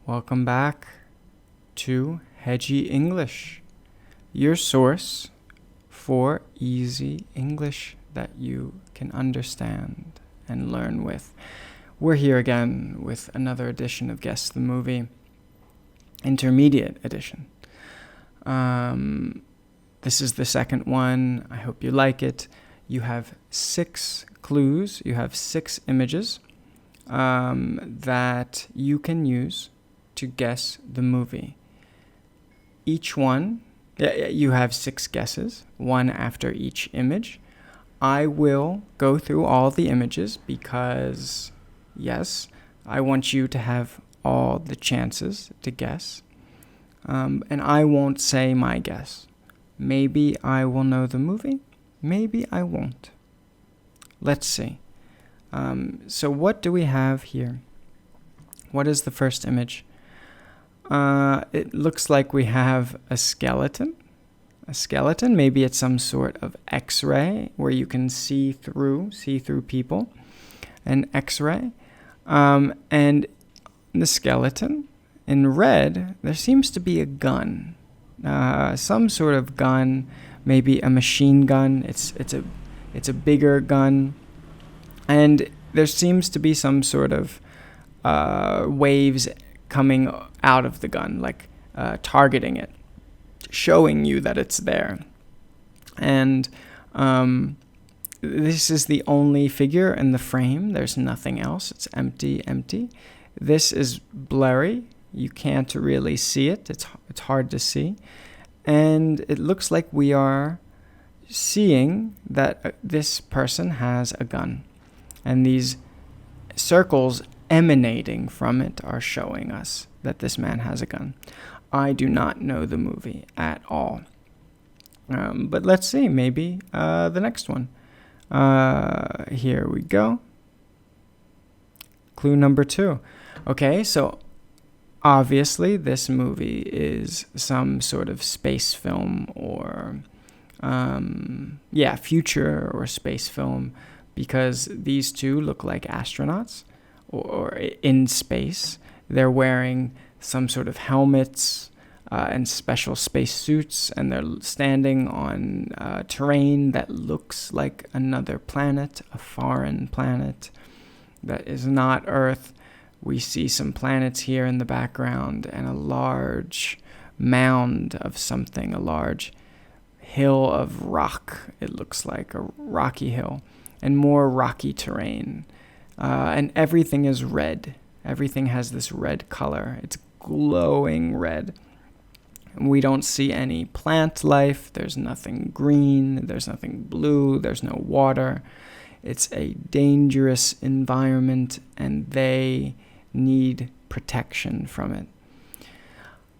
Welcome back to Hedgy English, your source for easy English that you can understand and learn with. We're here again with another edition of Guess the Movie, intermediate edition. This is the second one. I hope you like it. You have 6 clues. You have 6 images that you can use to guess the movie. Each one, you have 6 guesses, one after each image. I will go through all the images because, yes, I want you to have all the chances to guess. And I won't say my guess. Maybe I will know the movie. Maybe I won't. Let's see. So what do we have here? What is the first image? It looks like we have a skeleton. A skeleton, maybe it's some sort of X-ray where you can see through people. An X-ray. And the skeleton, in red, there seems to be a gun. Some sort of gun, maybe a machine gun. It's a bigger gun. And there seems to be some sort of waves coming out of the gun, like targeting it, showing you that it's there. And this is the only figure in the frame. There's nothing else. It's empty. This is blurry. You can't really see it. It's hard to see. And it looks like we are seeing that this person has a gun. And these circles emanating from it are showing us that this man has a gun. I do not know the movie at all. But let's see, maybe the next one. Here we go. Clue number 2. Okay, so obviously this movie is some sort of space film or, future or space film, because these two look like astronauts or in space. They're wearing some sort of helmets and special space suits, and they're standing on terrain that looks like another planet, a foreign planet that is not Earth. We see some planets here in the background and a large mound of something, a large hill of rock. It looks like a rocky hill and more rocky terrain. And everything is red. Everything has this red color. It's glowing red. We don't see any plant life. There's nothing green. There's nothing blue. There's no water. It's a dangerous environment, and they need protection from it.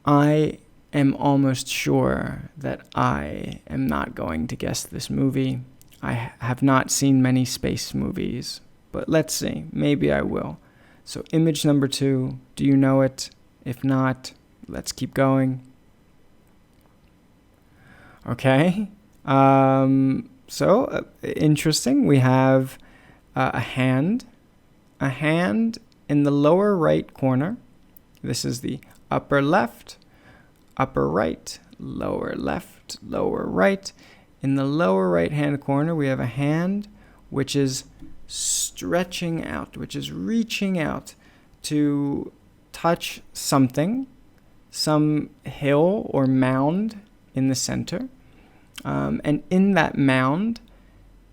I am almost sure that I am not going to guess this movie. I have not seen many space movies, but let's see. Maybe I will. So image number 2, do you know it? If not, let's keep going. Okay. So interesting. We have a hand. A hand in the lower right corner. This is the upper left, upper right, lower left, lower right. In the lower right-hand corner, we have a hand which is stretching out, which is reaching out to touch something, some hill or mound in the center. And in that mound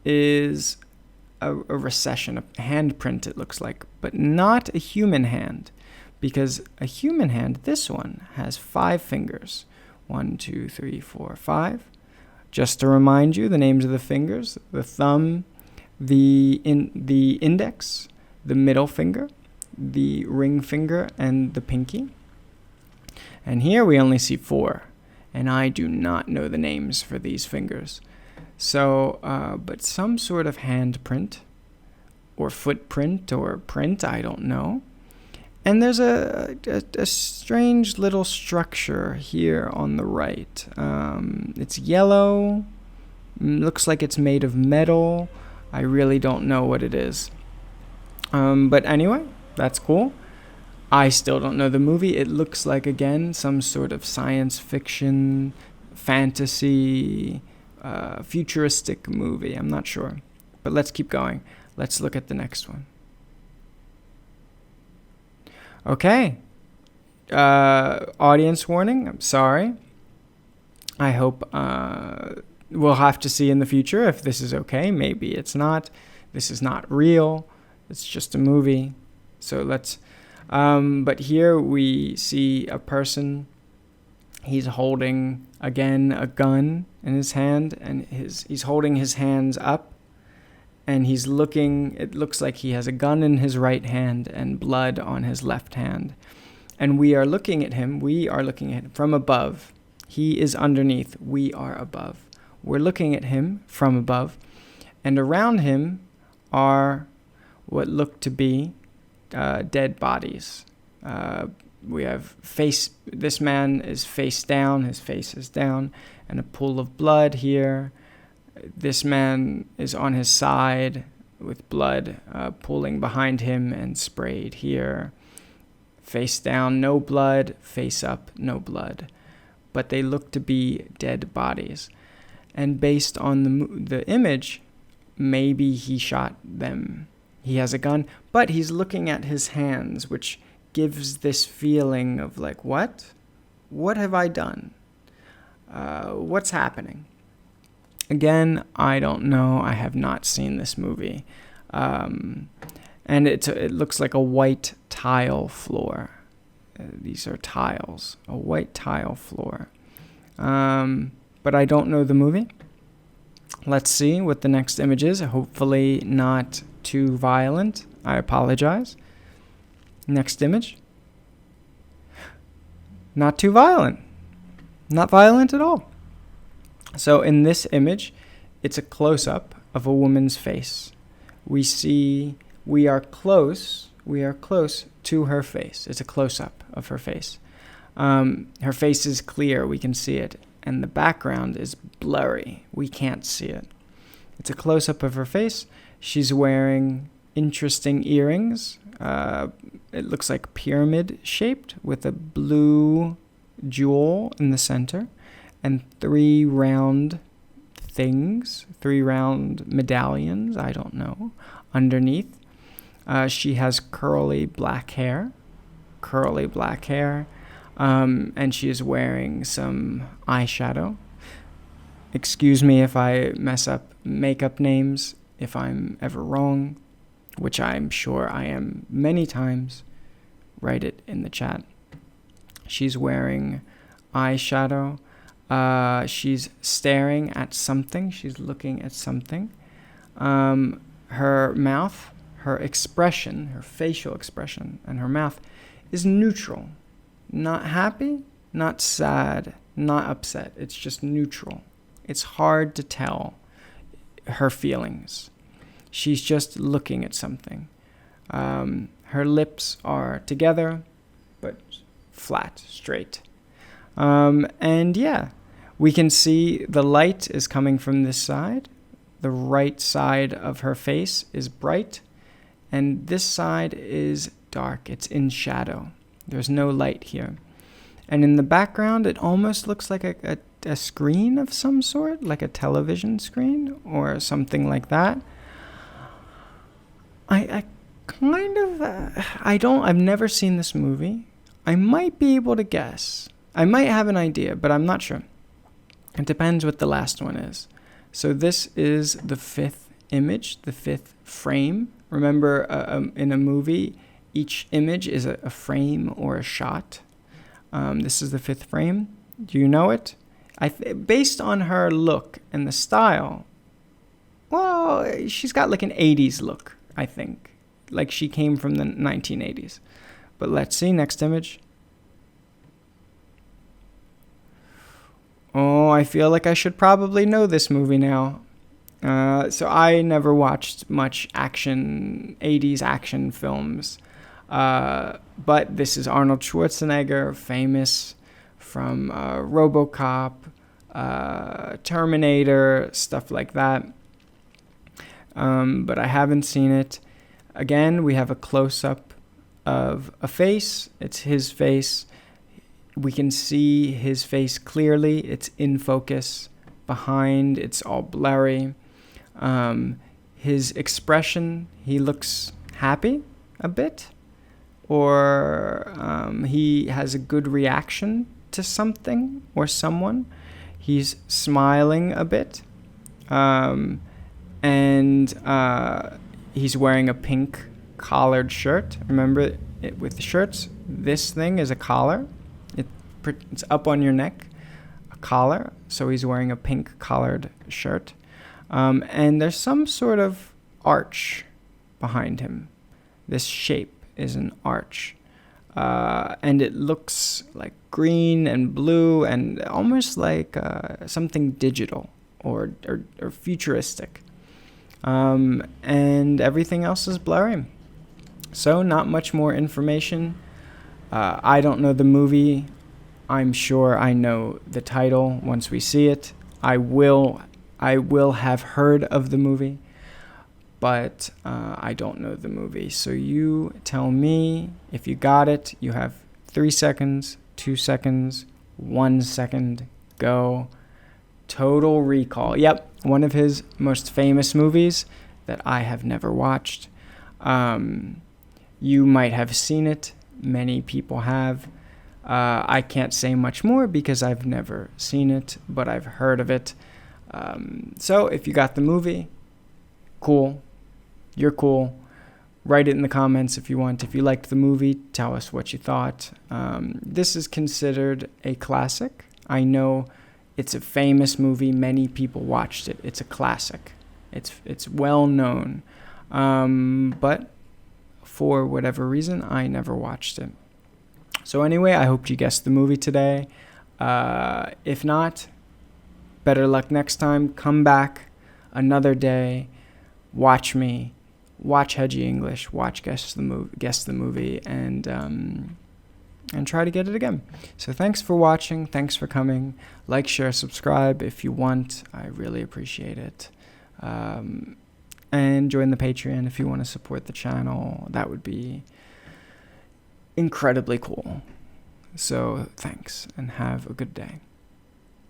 is a recession, a handprint, it looks like, but not a human hand, because a human hand, this one, has 5 fingers. 1, 2, 3, 4, 5. Just to remind you, the names of the fingers: the thumb, the index, the middle finger, the ring finger, and the pinky. And here we only see 4, and I do not know the names for these fingers. So, but some sort of handprint, or footprint, or print, I don't know. And there's a strange little structure here on the right. It's yellow, looks like it's made of metal. I really don't know what it is. But anyway, that's cool. I still don't know the movie. It looks like, again, some sort of science fiction, fantasy, futuristic movie. I'm not sure. But let's keep going. Let's look at the next one. Okay. Audience warning. I'm sorry. I hope we'll have to see in the future if this is okay. Maybe it's not. This is not real. It's just a movie. So let's... but here we see a person. He's holding, again, a gun in his hand, and he's holding his hands up, and he's looking. It looks like he has a gun in his right hand and blood on his left hand. And we are looking at him. We are looking at him from above. He is underneath. We are above. We're looking at him from above, and around him are what look to be dead bodies. We have this man is face down, his face is down, and a pool of blood here. This man is on his side with blood pooling behind him and sprayed here. Face down, no blood. Face up, no blood. But they look to be dead bodies. And based on the image, maybe he shot them. He has a gun, but he's looking at his hands, which gives this feeling of like, what? What have I done? What's happening? Again, I don't know. I have not seen this movie. And it looks like a white tile floor. These are tiles, a white tile floor. But I don't know the movie. Let's see what the next image is. Hopefully not too violent. I apologize. Next image. Not too violent. Not violent at all. So in this image, it's a close-up of a woman's face. We are close to her face. It's a close-up of her face. Her face is clear. We can see it. And the background is blurry. We can't see it. It's a close-up of her face. She's wearing interesting earrings. It looks like pyramid-shaped with a blue jewel in the center and 3 round medallions, I don't know, underneath. She has curly black hair, and she is wearing some eyeshadow. Excuse me if I mess up makeup names, if I'm ever wrong, which I'm sure I am many times. Write it in the chat. She's wearing eyeshadow. She's staring at something. She's looking at something. Her mouth, her expression, her facial expression, and her mouth is neutral. Not happy, not sad, not upset. It's just neutral. It's hard to tell her feelings. She's just looking at something. Her lips are together, but flat, straight. And yeah, we can see the light is coming from this side. The right side of her face is bright, and this side is dark. It's in shadow. There's no light here. And in the background, it almost looks like a screen of some sort, like a television screen or something like that. I've never seen this movie. I might be able to guess. I might have an idea, but I'm not sure. It depends what the last one is. So this is the 5th image, the 5th frame. Remember, in a movie, each image is a frame or a shot. This is the 5th frame. Do you know it? Based on her look and the style, well, she's got like an 80s look, I think. Like she came from the 1980s. But let's see, next image. Oh, I feel like I should probably know this movie now. So I never watched much 80s action films. But this is Arnold Schwarzenegger, famous from RoboCop, Terminator, stuff like that. But I haven't seen it. Again, we have a close-up of a face. It's his face. We can see his face clearly. It's in focus. Behind, it's all blurry. His expression, he looks happy a bit, or he has a good reaction to something or someone. He's smiling a bit, and he's wearing a pink collared shirt. Remember, with the shirts, this thing is a collar. It's up on your neck, a collar. So he's wearing a pink collared shirt. And there's some sort of arch behind him. This shape is an arch. And it looks like green and blue and almost like something digital or futuristic. And everything else is blurry. So not much more information. I don't know the movie. I'm sure I know the title once we see it. I will have heard of the movie, but I don't know the movie. So you tell me if you got it. You have 3 seconds, 2 seconds, 1 second, go. Total Recall. Yep, one of his most famous movies that I have never watched. You might have seen it. Many people have. I can't say much more because I've never seen it, but I've heard of it. So if you got the movie, cool. You're cool. Write it in the comments if you want. If you liked the movie, tell us what you thought. This is considered a classic. I know it's a famous movie. Many people watched it. It's a classic. It's well known. But for whatever reason, I never watched it. So anyway, I hope you guessed the movie today. If not, better luck next time. Come back another day. Watch me. Watch Hedgie English. Watch Guess the Movie, and try to get it again. So thanks for watching. Thanks for coming. Like, share, subscribe if you want. I really appreciate it. And join the Patreon if you want to support the channel. That would be incredibly cool. So thanks and have a good day.